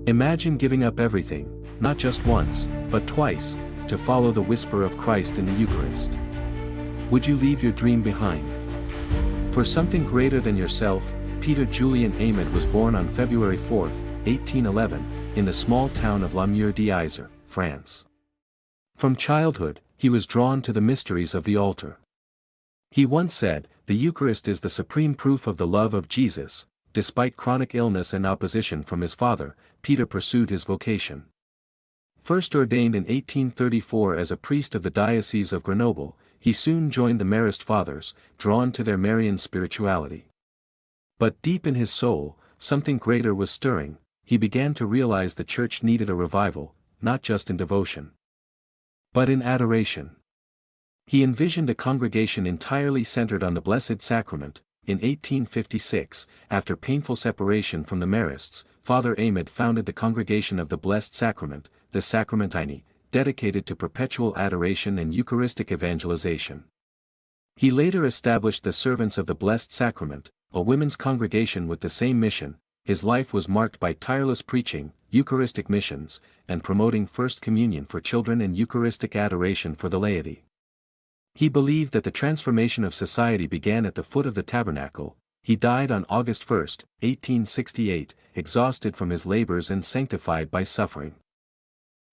Imagine giving up everything, not just once, but twice, to follow the whisper of Christ in the Eucharist. Would you leave your dream behind? For something greater than yourself, Peter Julian Eymard was born on February 4, 1811, in the small town of La Mure-d'Isère, France. From childhood, he was drawn to the mysteries of the altar. He once said, "The Eucharist is the supreme proof of the love of Jesus." Despite chronic illness and opposition from his father, Peter pursued his vocation. First ordained in 1834 as a priest of the Diocese of Grenoble, he soon joined the Marist Fathers, drawn to their Marian spirituality. But deep in his soul, something greater was stirring. He began to realize the Church needed a revival, not just in devotion, but in adoration. He envisioned a congregation entirely centered on the Blessed Sacrament. In 1856, after painful separation from the Marists, Father Eymard founded the Congregation of the Blessed Sacrament, the Sacramentini, dedicated to perpetual adoration and Eucharistic evangelization. He later established the Servants of the Blessed Sacrament, a women's congregation with the same mission. His life was marked by tireless preaching, Eucharistic missions, and promoting First Communion for children and Eucharistic adoration for the laity. He believed that the transformation of society began at the foot of the tabernacle. He died on August 1, 1868, exhausted from his labors and sanctified by suffering.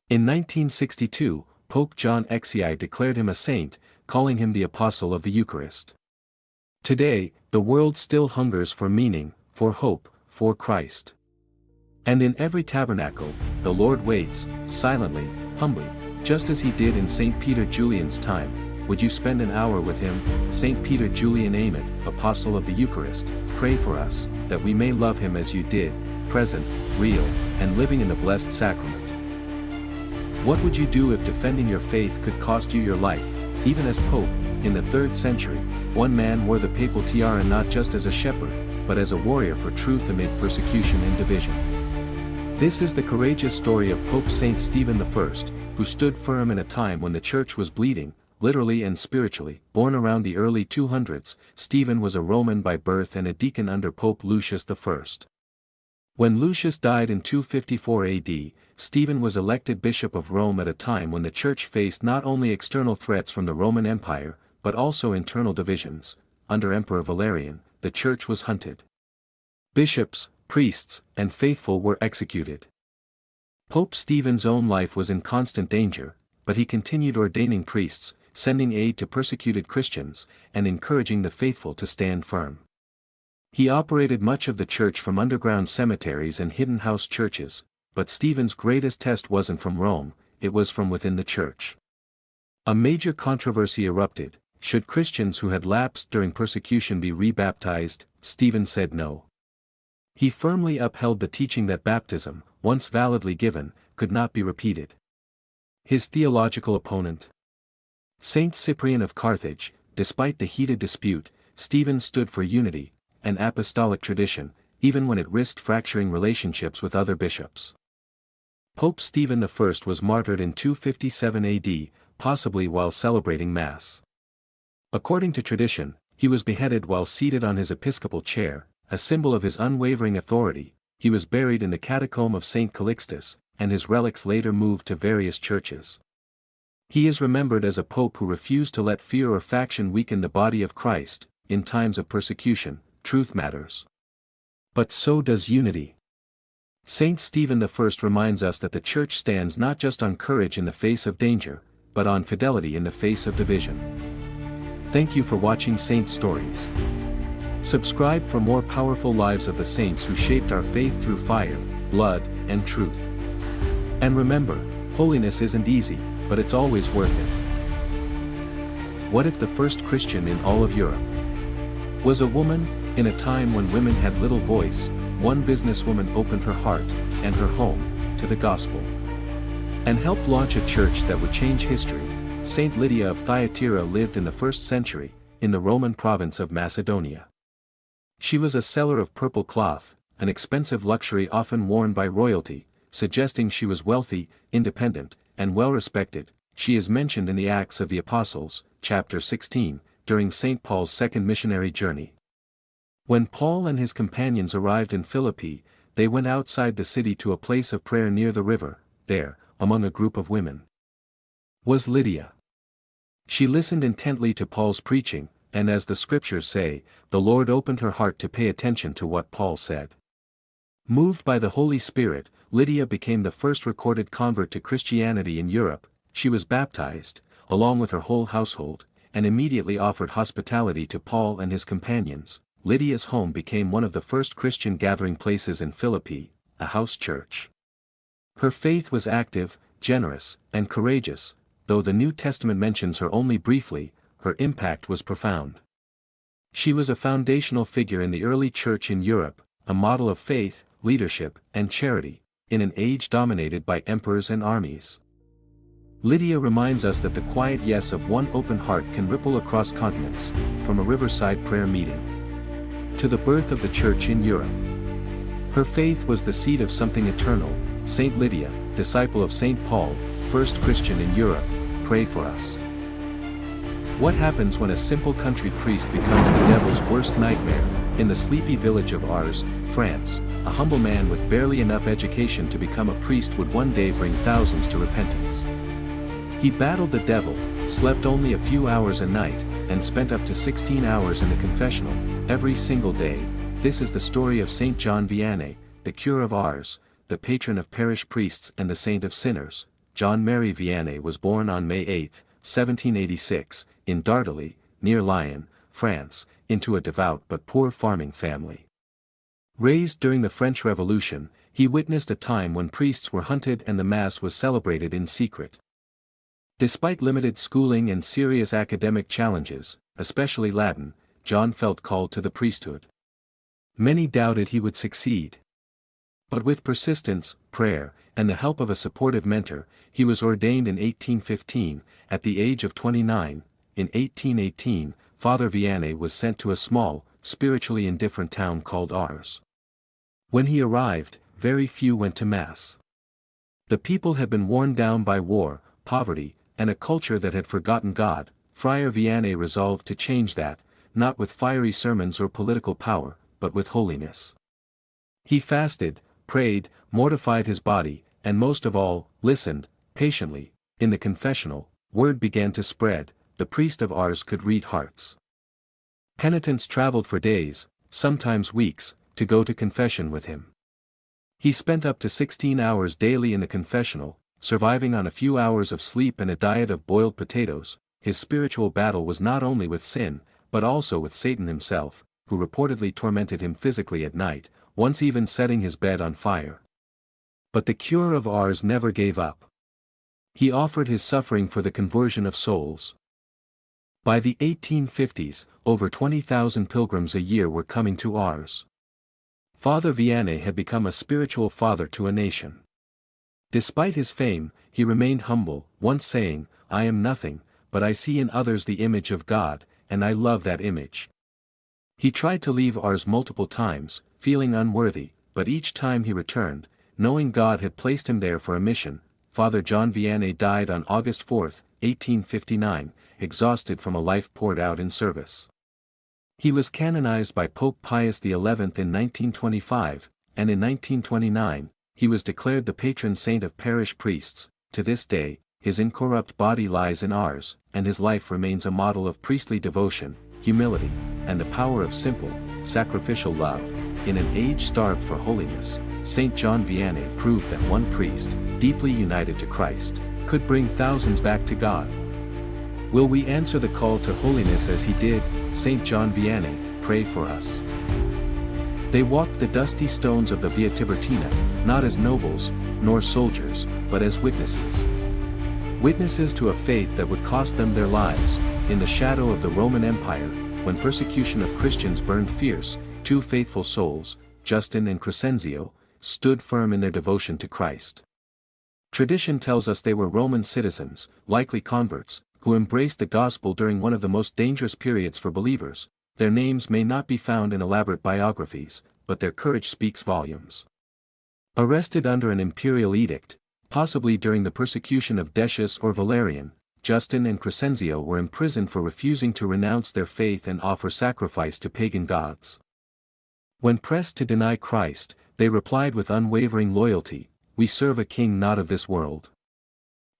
In 1962, Pope John XI declared him a saint, calling him the Apostle of the Eucharist. Today, the world still hungers for meaning, for hope, for Christ. And in every tabernacle, the Lord waits, silently, humbly, just as he did in St. Peter Julian's time. Would you spend an hour with him? St. Peter Julian Eymard, Apostle of the Eucharist, pray for us, that we may love him as you did, present, real, and living in the Blessed Sacrament. What would you do if defending your faith could cost you your life? Even as Pope, in the 3rd century, one man wore the papal tiara not just as a shepherd, but as a warrior for truth amid persecution and division. This is the courageous story of Pope St. Stephen I, who stood firm in a time when the Church was bleeding, literally and spiritually. Born around the early 200s, Stephen was a Roman by birth and a deacon under Pope Lucius I. When Lucius died in 254 AD, Stephen was elected Bishop of Rome at a time when the Church faced not only external threats from the Roman Empire, but also internal divisions. Under Emperor Valerian, the Church was hunted. Bishops, priests, and faithful were executed. Pope Stephen's own life was in constant danger, but he continued ordaining priests, sending aid to persecuted Christians, and encouraging the faithful to stand firm. He operated much of the Church from underground cemeteries and hidden house churches, but Stephen's greatest test wasn't from Rome, it was from within the Church. A major controversy erupted. Should Christians who had lapsed during persecution be rebaptized? Stephen said no. He firmly upheld the teaching that baptism, once validly given, could not be repeated. His theological opponent, Saint Cyprian of Carthage, despite the heated dispute, Stephen stood for unity, an apostolic tradition, even when it risked fracturing relationships with other bishops. Pope Stephen I was martyred in 257 AD, possibly while celebrating Mass. According to tradition, he was beheaded while seated on his episcopal chair, a symbol of his unwavering authority. He was buried in the catacomb of St. Calixtus, and his relics later moved to various churches. He is remembered as a pope who refused to let fear or faction weaken the body of Christ. In times of persecution, truth matters. But so does unity. Saint Stephen I reminds us that the Church stands not just on courage in the face of danger, but on fidelity in the face of division. Thank you for watching Saint Stories. Subscribe for more powerful lives of the saints who shaped our faith through fire, blood, and truth. And remember, holiness isn't easy, but it's always worth it. What if the first Christian in all of Europe was a woman? In a time when women had little voice, one businesswoman opened her heart and her home to the gospel and helped launch a church that would change history. Saint Lydia of Thyatira lived in the 1st century, in the Roman province of Macedonia. She was a seller of purple cloth, an expensive luxury often worn by royalty, suggesting she was wealthy, independent, and well-respected. She is mentioned in the Acts of the Apostles, chapter 16, during St. Paul's second missionary journey. When Paul and his companions arrived in Philippi, they went outside the city to a place of prayer near the river. There, among a group of women, was Lydia. She listened intently to Paul's preaching, and as the scriptures say, the Lord opened her heart to pay attention to what Paul said. Moved by the Holy Spirit, Lydia became the first recorded convert to Christianity in Europe. She was baptized, along with her whole household, and immediately offered hospitality to Paul and his companions. Lydia's home became one of the first Christian gathering places in Philippi, a house church. Her faith was active, generous, and courageous. Though the New Testament mentions her only briefly, her impact was profound. She was a foundational figure in the early church in Europe, a model of faith, leadership, and charity, in an age dominated by emperors and armies. Lydia reminds us that the quiet yes of one open heart can ripple across continents, from a riverside prayer meeting to the birth of the church in Europe. Her faith was the seed of something eternal. Saint Lydia, disciple of Saint Paul, first Christian in Europe, pray for us. What happens when a simple country priest becomes the devil's worst nightmare? In the sleepy village of Ars, France, a humble man with barely enough education to become a priest would one day bring thousands to repentance. He battled the devil, slept only a few hours a night, and spent up to 16 hours in the confessional, every single day. This is the story of Saint John Vianney, the cure of Ars, the patron of parish priests and the saint of sinners. John Mary Vianney was born on May 8, 1786, in Dardilly, near Lyon, France, into a devout but poor farming family. Raised during the French Revolution, he witnessed a time when priests were hunted and the Mass was celebrated in secret. Despite limited schooling and serious academic challenges, especially Latin, John felt called to the priesthood. Many doubted he would succeed. But with persistence, prayer, and the help of a supportive mentor, he was ordained in 1815, at the age of 29. In 1818, Father Vianney was sent to a small, spiritually indifferent town called Ars. When he arrived, very few went to Mass. The people had been worn down by war, poverty, and a culture that had forgotten God. Friar Vianney resolved to change that, not with fiery sermons or political power, but with holiness. He fasted, prayed, mortified his body, and most of all, listened, patiently. In the confessional, word began to spread, the priest of Ars could read hearts. Penitents traveled for days, sometimes weeks, to go to confession with him. He spent up to 16 hours daily in the confessional, surviving on a few hours of sleep and a diet of boiled potatoes. His spiritual battle was not only with sin, but also with Satan himself, who reportedly tormented him physically at night, once even setting his bed on fire. But the cure of Ars never gave up. He offered his suffering for the conversion of souls. By the 1850s, over 20,000 pilgrims a year were coming to Ars. Father Vianney had become a spiritual father to a nation. Despite his fame, he remained humble, once saying, "I am nothing, but I see in others the image of God, and I love that image." He tried to leave Ars multiple times, feeling unworthy, but each time he returned, knowing God had placed him there for a mission. Father John Vianney died on August 4, 1859, exhausted from a life poured out in service. He was canonized by Pope Pius XI in 1925, and in 1929, he was declared the patron saint of parish priests. To this day, his incorrupt body lies in Ars, and his life remains a model of priestly devotion, humility, and the power of simple, sacrificial love. In an age starved for holiness, Saint John Vianney proved that one priest, deeply united to Christ, could bring thousands back to God. Will we answer the call to holiness as he did? Saint John Vianney, pray for us. They walked the dusty stones of the Via Tiburtina, not as nobles, nor soldiers, but as witnesses. Witnesses to a faith that would cost them their lives. In the shadow of the Roman Empire, when persecution of Christians burned fierce, two faithful souls, Justin and Crescenzio, stood firm in their devotion to Christ. Tradition tells us they were Roman citizens, likely converts, who embraced the gospel during one of the most dangerous periods for believers. Their names may not be found in elaborate biographies, but their courage speaks volumes. Arrested under an imperial edict, possibly during the persecution of Decius or Valerian, Justin and Crescenzio were imprisoned for refusing to renounce their faith and offer sacrifice to pagan gods. When pressed to deny Christ, they replied with unwavering loyalty, "We serve a king not of this world."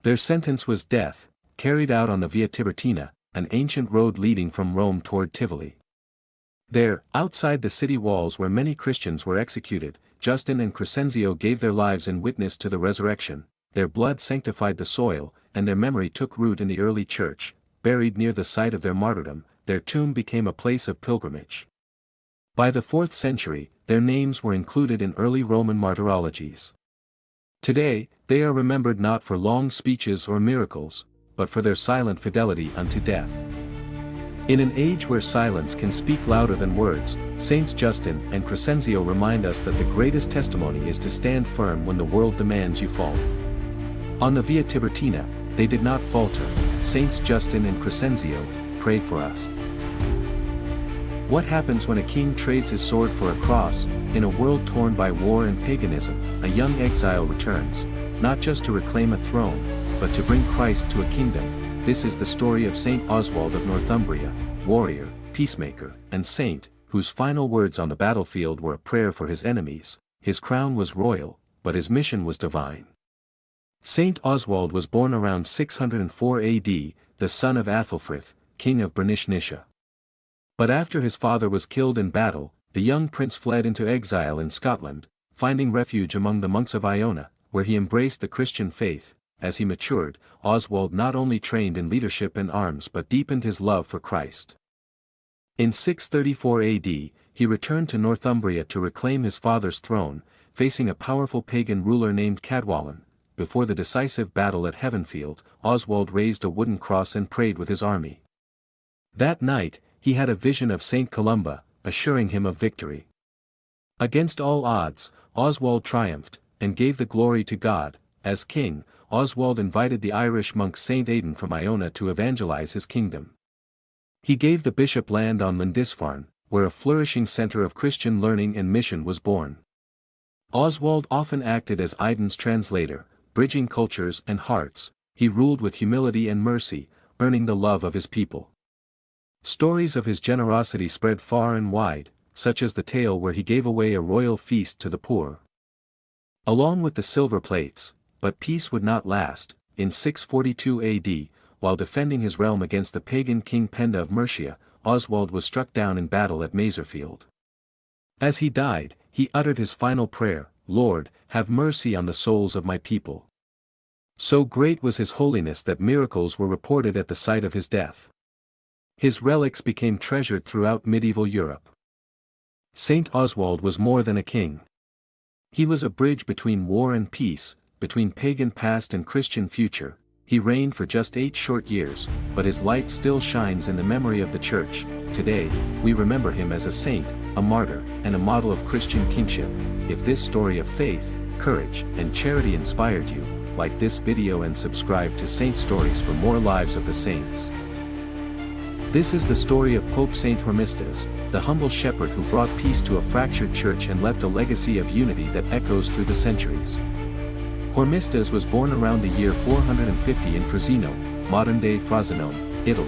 Their sentence was death, carried out on the Via Tiburtina, an ancient road leading from Rome toward Tivoli. There, outside the city walls where many Christians were executed, Justin and Crescenzio gave their lives in witness to the resurrection. Their blood sanctified the soil, and their memory took root in the early church. Buried near the site of their martyrdom, their tomb became a place of pilgrimage. By the 4th century, their names were included in early Roman martyrologies. Today, they are remembered not for long speeches or miracles, but for their silent fidelity unto death. In an age where silence can speak louder than words, Saints Justin and Crescenzio remind us that the greatest testimony is to stand firm when the world demands you fall. On the Via Tiburtina, they did not falter. Saints Justin and Crescenzio, pray for us. What happens when a king trades his sword for a cross? In a world torn by war and paganism, a young exile returns, not just to reclaim a throne, but to bring Christ to a kingdom. This is the story of Saint Oswald of Northumbria, warrior, peacemaker, and saint, whose final words on the battlefield were a prayer for his enemies. His crown was royal, but his mission was divine. Saint Oswald was born around 604 AD, the son of Athelfrith, king of Bernicia. But after his father was killed in battle, the young prince fled into exile in Scotland, finding refuge among the monks of Iona, where he embraced the Christian faith. As he matured, Oswald not only trained in leadership and arms but deepened his love for Christ. In 634 AD, he returned to Northumbria to reclaim his father's throne, facing a powerful pagan ruler named Cadwallon. Before the decisive battle at Heavenfield, Oswald raised a wooden cross and prayed with his army. That night, he had a vision of Saint Columba, assuring him of victory. Against all odds, Oswald triumphed, and gave the glory to God. As king, Oswald invited the Irish monk Saint Aidan from Iona to evangelize his kingdom. He gave the bishop land on Lindisfarne, where a flourishing center of Christian learning and mission was born. Oswald often acted as Aidan's translator, bridging cultures and hearts. He ruled with humility and mercy, earning the love of his people. Stories of his generosity spread far and wide, such as the tale where he gave away a royal feast to the poor, along with the silver plates. But peace would not last. In 642 AD, while defending his realm against the pagan king Penda of Mercia, Oswald was struck down in battle at Maserfield. As he died, he uttered his final prayer, "Lord, have mercy on the souls of my people." So great was his holiness that miracles were reported at the site of his death. His relics became treasured throughout medieval Europe. Saint Oswald was more than a king. He was a bridge between war and peace, between pagan past and Christian future. He reigned for just 8 short years, but his light still shines in the memory of the Church. Today, we remember him as a saint, a martyr, and a model of Christian kingship. If this story of faith, courage, and charity inspired you, like this video and subscribe to Saint Stories for more lives of the saints. This is the story of Pope St. Hormisdas, the humble shepherd who brought peace to a fractured church and left a legacy of unity that echoes through the centuries. Hormisdas was born around the year 450 in Frosinone, modern-day Frosinone, Italy.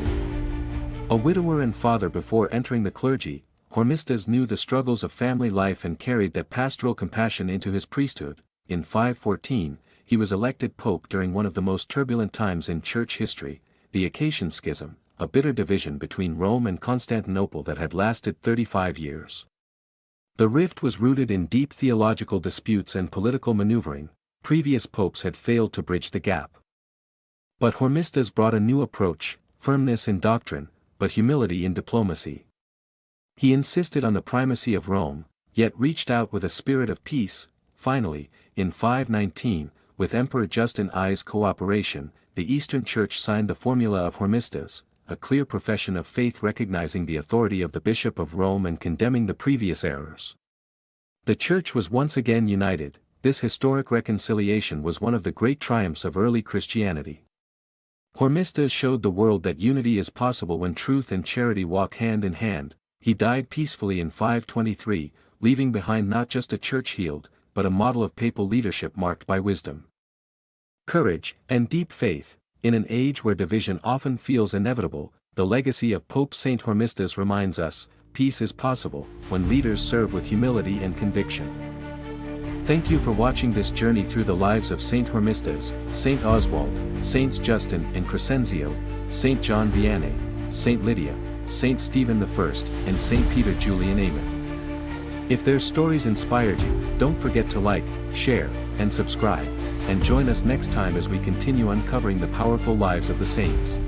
A widower and father before entering the clergy, Hormisdas knew the struggles of family life and carried that pastoral compassion into his priesthood. In 514, he was elected pope during one of the most turbulent times in church history, the Acacian Schism, a bitter division between Rome and Constantinople that had lasted 35 years. The rift was rooted in deep theological disputes and political maneuvering. Previous popes had failed to bridge the gap. But Hormisdas brought a new approach, firmness in doctrine, but humility in diplomacy. He insisted on the primacy of Rome, yet reached out with a spirit of peace. Finally, in 519, with Emperor Justin I's cooperation, the Eastern Church signed the Formula of Hormisdas, a clear profession of faith recognizing the authority of the Bishop of Rome and condemning the previous errors. The Church was once again united. This historic reconciliation was one of the great triumphs of early Christianity. Hormisdas showed the world that unity is possible when truth and charity walk hand in hand. He died peacefully in 523, leaving behind not just a church healed, but a model of papal leadership marked by wisdom, courage, and deep faith. In an age where division often feels inevitable, the legacy of Pope St. Hormisdas reminds us, peace is possible, when leaders serve with humility and conviction. Thank you for watching this journey through the lives of Saint Hormisdas, Saint Oswald, Saints Justin and Crescenzio, Saint John Vianney, Saint Lydia, Saint Stephen I, and Saint Peter Julian Eymard. If their stories inspired you, don't forget to like, share, and subscribe, and join us next time as we continue uncovering the powerful lives of the saints.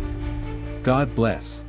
God bless.